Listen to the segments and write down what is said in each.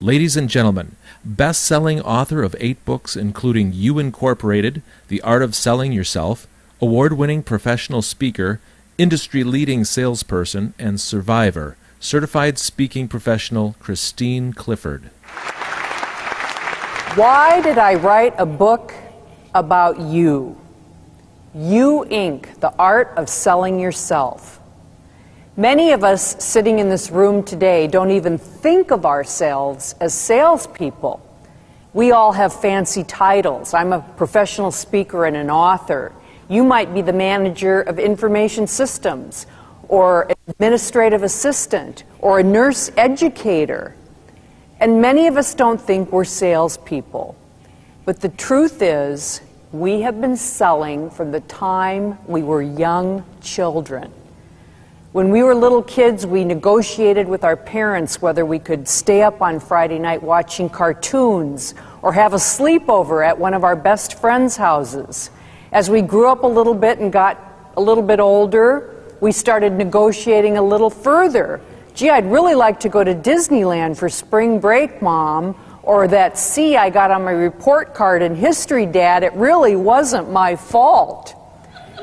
Ladies and gentlemen, best-selling author of 8 books including You Incorporated, The Art of Selling Yourself, award-winning professional speaker, industry-leading salesperson, and survivor, certified speaking professional Christine Clifford. Why did I write a book about you? You Inc., The Art of Selling Yourself. Many of us sitting in this room today don't even think of ourselves as salespeople. We all have fancy titles. I'm a professional speaker and an author. You might be the manager of information systems, or an administrative assistant, or a nurse educator. And many of us don't think we're salespeople. But the truth is, we have been selling from the time we were young children. When we were little kids, we negotiated with our parents whether we could stay up on Friday night watching cartoons or have a sleepover at one of our best friends' houses. As we grew up a little bit and got a little bit older, we started negotiating a little further. Gee, I'd really like to go to Disneyland for spring break, Mom, or that C I got on my report card in history, Dad, it really wasn't my fault.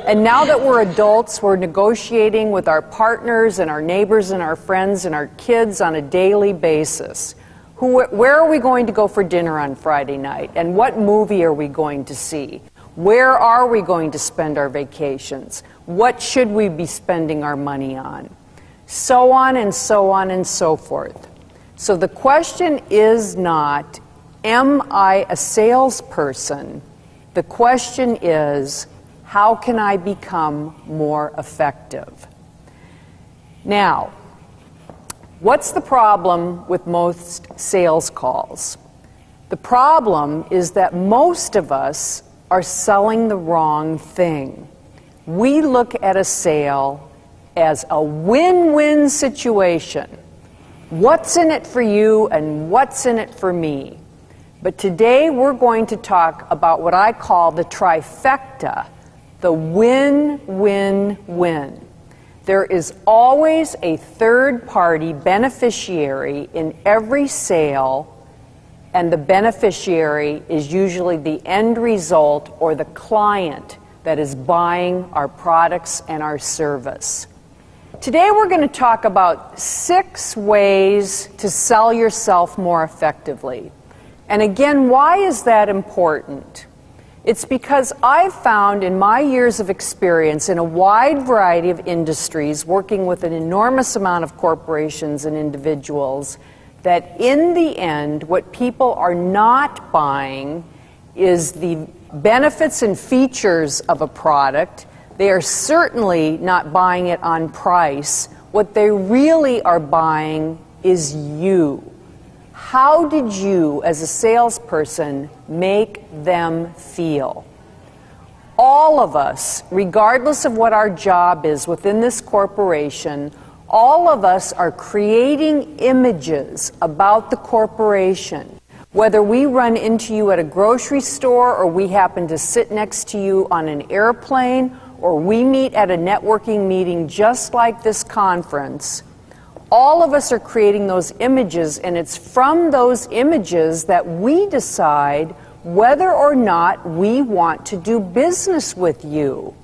And now that we're adults, we're negotiating with our partners and our neighbors and our friends and our kids on a daily basis. Where are we going to go for dinner on Friday night? And what movie are we going to see? Where are we going to spend our vacations? What should we be spending our money on? So on and so on and so forth. So the question is not, am I a salesperson? The question is, how can I become more effective? Now, what's the problem with most sales calls? The problem is that most of us are selling the wrong thing. We look at a sale as a win-win situation. What's in it for you and what's in it for me? But today we're going to talk about what I call the trifecta, the win-win-win. There is always a third-party beneficiary in every sale, and the beneficiary is usually the end result or the client that is buying our products and our service. Today we're going to talk about 6 ways to sell yourself more effectively. And again, why is that important? It's because I've found in my years of experience in a wide variety of industries, working with an enormous amount of corporations and individuals, that in the end, what people are not buying is the benefits and features of a product. They are certainly not buying it on price. What they really are buying is you. How did you, as a salesperson, make them feel? All of us, regardless of what our job is within this corporation, all of us are creating images about the corporation. Whether we run into you at a grocery store, or we happen to sit next to you on an airplane, or we meet at a networking meeting just like this conference, all of us are creating those images, and it's from those images that we decide whether or not we want to do business with you.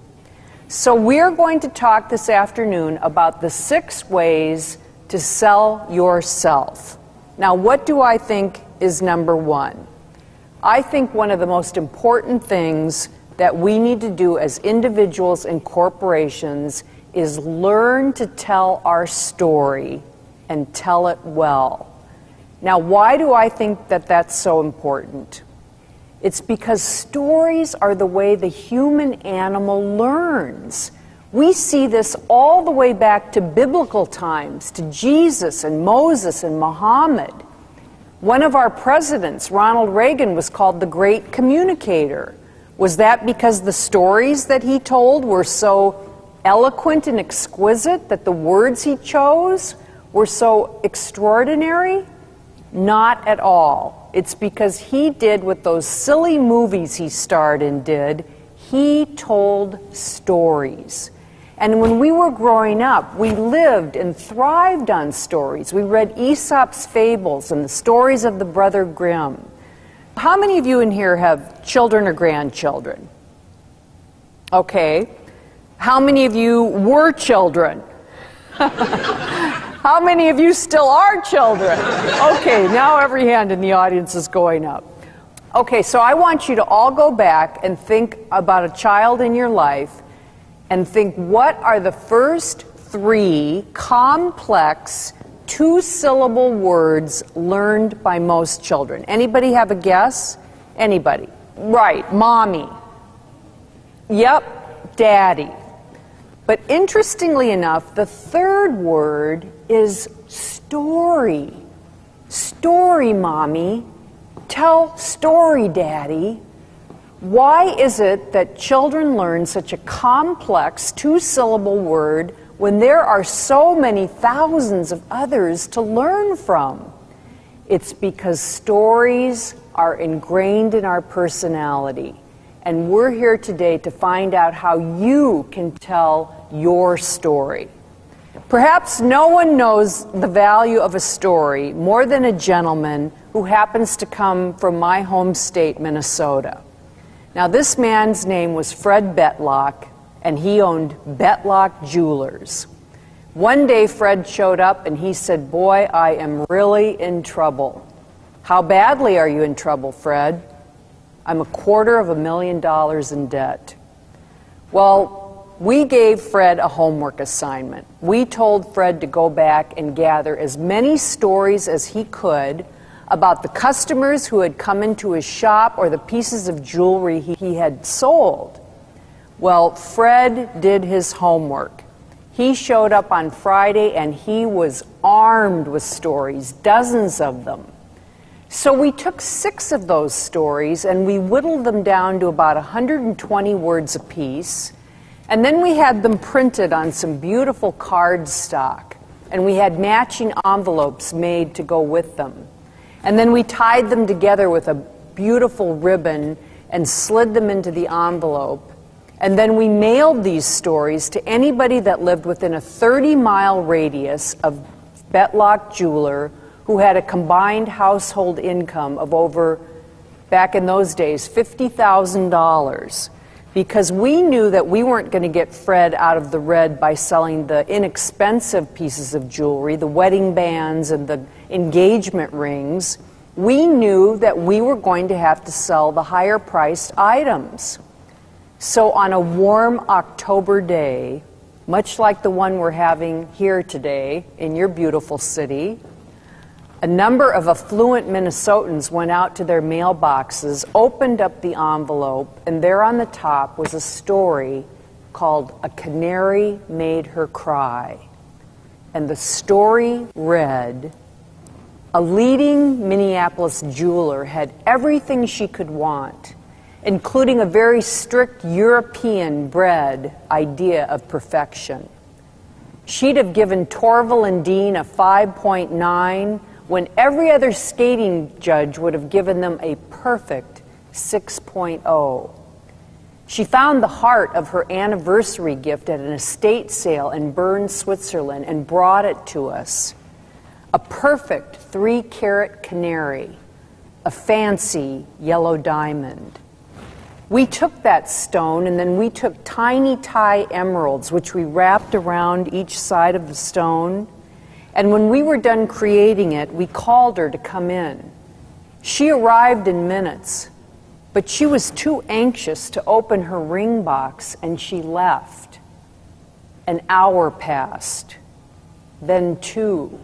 So we're going to talk this afternoon about the 6 ways to sell yourself. Now, what do I think is number 1? I think one of the most important things that we need to do as individuals and corporations is learn to tell our story and tell it well. Now, why do I think that that's so important? It's because stories are the way the human animal learns. We see this all the way back to biblical times, to Jesus and Moses and Muhammad. One of our presidents, Ronald Reagan, was called the Great Communicator. Was that because the stories that he told were so eloquent and exquisite, that the words he chose were so extraordinary? Not at all. It's because he did what those silly movies he starred in did. He told stories. And when we were growing up, we lived and thrived on stories. We read Aesop's fables and the stories of the Brother Grimm. How many of you in here have children or grandchildren? Okay. How many of you were children? How many of you still are children? Okay, now every hand in the audience is going up. Okay, so I want you to all go back and think about a child in your life and think, what are the first 3 complex 2-syllable words learned by most children? Anybody have a guess? Anybody? Right, mommy. Yep, daddy. But interestingly enough, the 3rd word is story. Story, mommy. Tell story, daddy. Why is it that children learn such a complex 2-syllable word when there are so many thousands of others to learn from? It's because stories are ingrained in our personality. And we're here today to find out how you can tell your story. Perhaps no one knows the value of a story more than a gentleman who happens to come from my home state, Minnesota. Now, this man's name was Fred Betlock, and he owned Betlock Jewelers. One day, Fred showed up, and he said, "Boy, I am really in trouble." "How badly are you in trouble, Fred?" "I'm $250,000 in debt." Well, we gave Fred a homework assignment. We told Fred to go back and gather as many stories as he could about the customers who had come into his shop or the pieces of jewelry he had sold. Well, Fred did his homework. He showed up on Friday and he was armed with stories, dozens of them. So we took 6 of those stories and we whittled them down to about 120 words apiece. And then we had them printed on some beautiful cardstock. And we had matching envelopes made to go with them. And then we tied them together with a beautiful ribbon and slid them into the envelope. And then we mailed these stories to anybody that lived within a 30-mile radius of Betlock Jeweler who had a combined household income of over, back in those days, $50,000. Because we knew that we weren't going to get Fred out of the red by selling the inexpensive pieces of jewelry, the wedding bands and the engagement rings. We knew that we were going to have to sell the higher priced items. So on a warm October day, much like the one we're having here today in your beautiful city, a number of affluent Minnesotans went out to their mailboxes, opened up the envelope, and there on the top was a story called "A Canary Made Her Cry." And the story read, a leading Minneapolis jeweler had everything she could want, including a very strict European-bred idea of perfection. She'd have given Torval and Dean a 5.9 when every other skating judge would have given them a perfect 6.0. She found the heart of her anniversary gift at an estate sale in Bern, Switzerland, and brought it to us. A perfect 3-carat canary, a fancy yellow diamond. We took that stone and then we took tiny tie emeralds, which we wrapped around each side of the stone. And when we were done creating it, we called her to come in. She arrived in minutes, but she was too anxious to open her ring box and she left. An hour passed, then 2,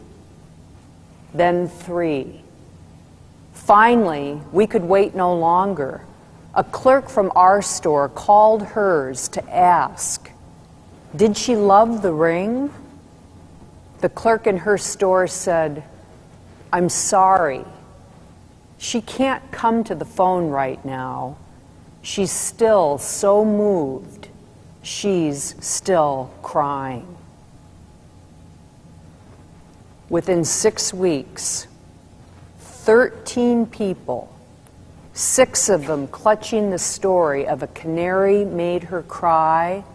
then 3. Finally, we could wait no longer. A clerk from our store called hers to ask, did she love the ring? The clerk in her store said, I'm sorry. She can't come to the phone right now. She's still so moved. She's still crying. Within 6 weeks, 13 people, 6 of them clutching the story of A Canary Made Her Cry,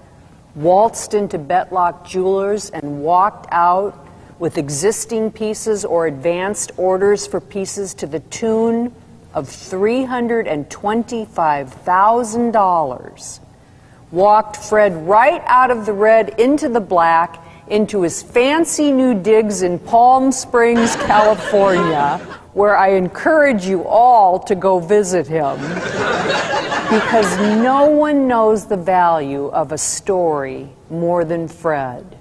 waltzed into Betlock Jewelers and walked out with existing pieces or advanced orders for pieces to the tune of $325,000. Walked Fred right out of the red into the black, into his fancy new digs in Palm Springs, California, where I encourage you all to go visit him, because no one knows the value of a story more than Fred.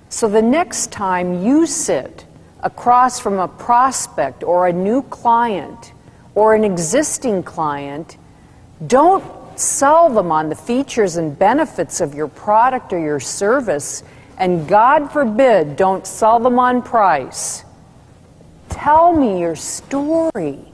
So the next time you sit across from a prospect or a new client or an existing client, don't sell them on the features and benefits of your product or your service, and God forbid, don't sell them on price. Tell me your story.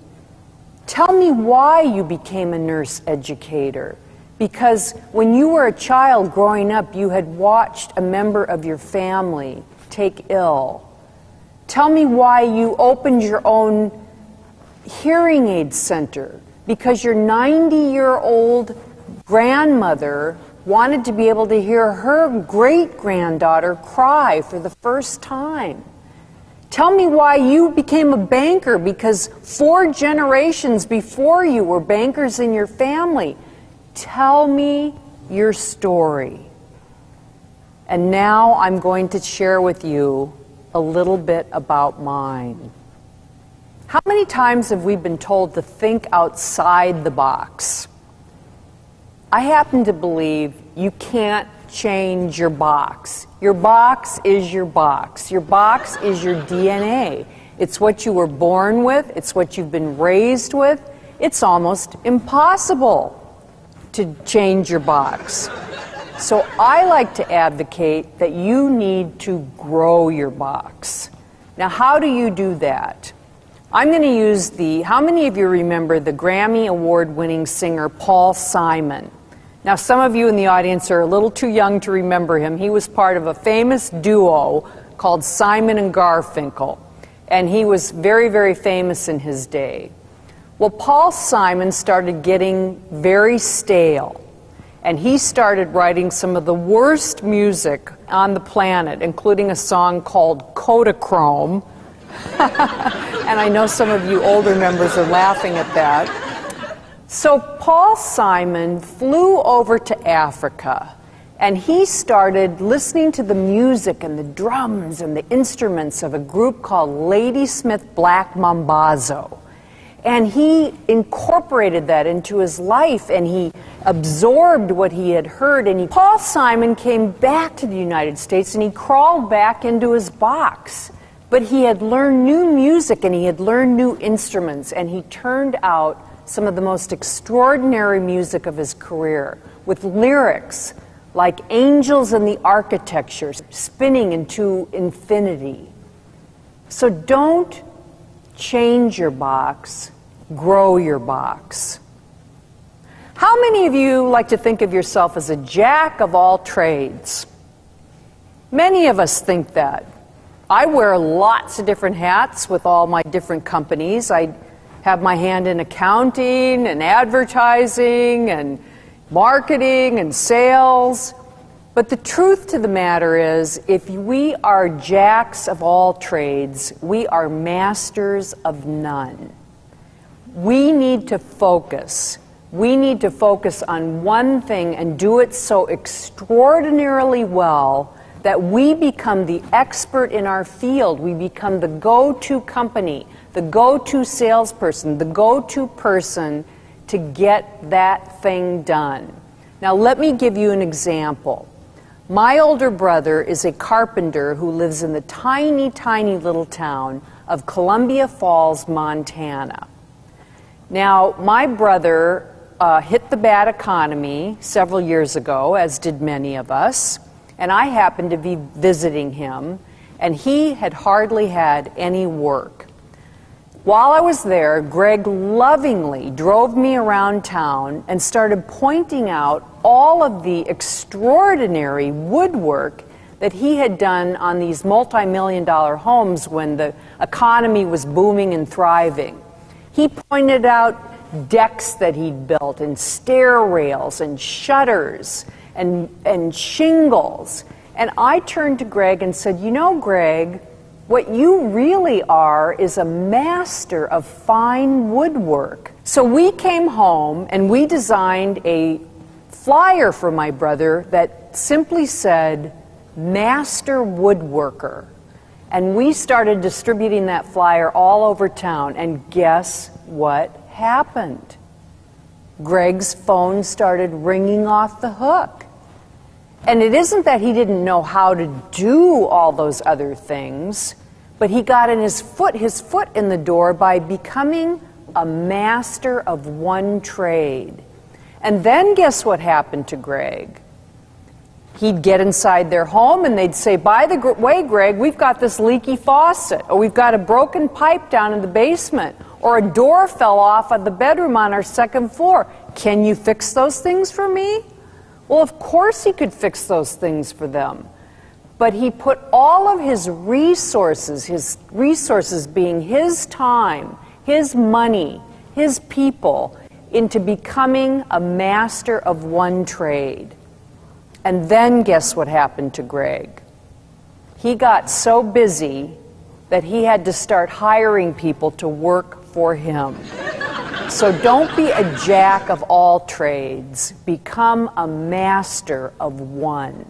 Tell me why you became a nurse educator. Because when you were a child growing up, you had watched a member of your family take ill. Tell me why you opened your own hearing aid center, because your 90-year-old grandmother wanted to be able to hear her great-granddaughter cry for the first time. Tell me why you became a banker, because 4 generations before you were bankers in your family. Tell me your story. And now I'm going to share with you a little bit about mine. How many times have we been told to think outside the box? I happen to believe you can't change your box. Your box is your box. Your box is your DNA. It's what you were born with. It's what you've been raised with. It's almost impossible to change your box. So I like to advocate that you need to grow your box. Now, how do you do that? I'm going to use how many of you remember the Grammy Award-winning singer Paul Simon? Now, some of you in the audience are a little too young to remember him. He was part of a famous duo called Simon and Garfunkel, and he was very, very famous in his day. Well, Paul Simon started getting very stale, and he started writing some of the worst music on the planet, including a song called Kodachrome. And I know some of you older members are laughing at that. So Paul Simon flew over to Africa, and he started listening to the music and the drums and the instruments of a group called Ladysmith Black Mambazo. And he incorporated that into his life, and he absorbed what he had heard. And Paul Simon came back to the United States, and he crawled back into his box. But he had learned new music, and he had learned new instruments, and he turned out some of the most extraordinary music of his career, with lyrics like angels in the architecture spinning into infinity. So don't change your box, grow your box. How many of you like to think of yourself as a jack of all trades? Many of us think that. I wear lots of different hats with all my different companies. I have my hand in accounting and advertising and marketing and sales. But the truth to the matter is, if we are jacks of all trades, we are masters of none. We need to focus. We need to focus on one thing and do it so extraordinarily well that we become the expert in our field. We become the go-to company, the go-to salesperson, the go-to person to get that thing done. Now, let me give you an example. My older brother is a carpenter who lives in the tiny, tiny little town of Columbia Falls, Montana. Now, my brother hit the bad economy several years ago, as did many of us, and I happened to be visiting him, and he had hardly had any work. While I was there, Greg lovingly drove me around town and started pointing out all of the extraordinary woodwork that he had done on these multi-million-dollar homes when the economy was booming and thriving. He pointed out decks that he'd built and stair rails and shutters and shingles. And I turned to Greg and said, you know, Greg, what you really are is a master of fine woodwork. So we came home and we designed a flyer for my brother that simply said, Master Woodworker. And we started distributing that flyer all over town. And guess what happened? Greg's phone started ringing off the hook. And it isn't that he didn't know how to do all those other things, but he got his foot in the door by becoming a master of one trade. And then guess what happened to Greg? He'd get inside their home and they'd say, by the way, Greg, we've got this leaky faucet, or we've got a broken pipe down in the basement, or a door fell off of the bedroom on our second floor. Can you fix those things for me? Well, of course he could fix those things for them. But he put all of his resources being his time, his money, his people, into becoming a master of one trade. And then guess what happened to Greg? He got so busy that he had to start hiring people to work for him. So don't be a jack of all trades. Become a master of one.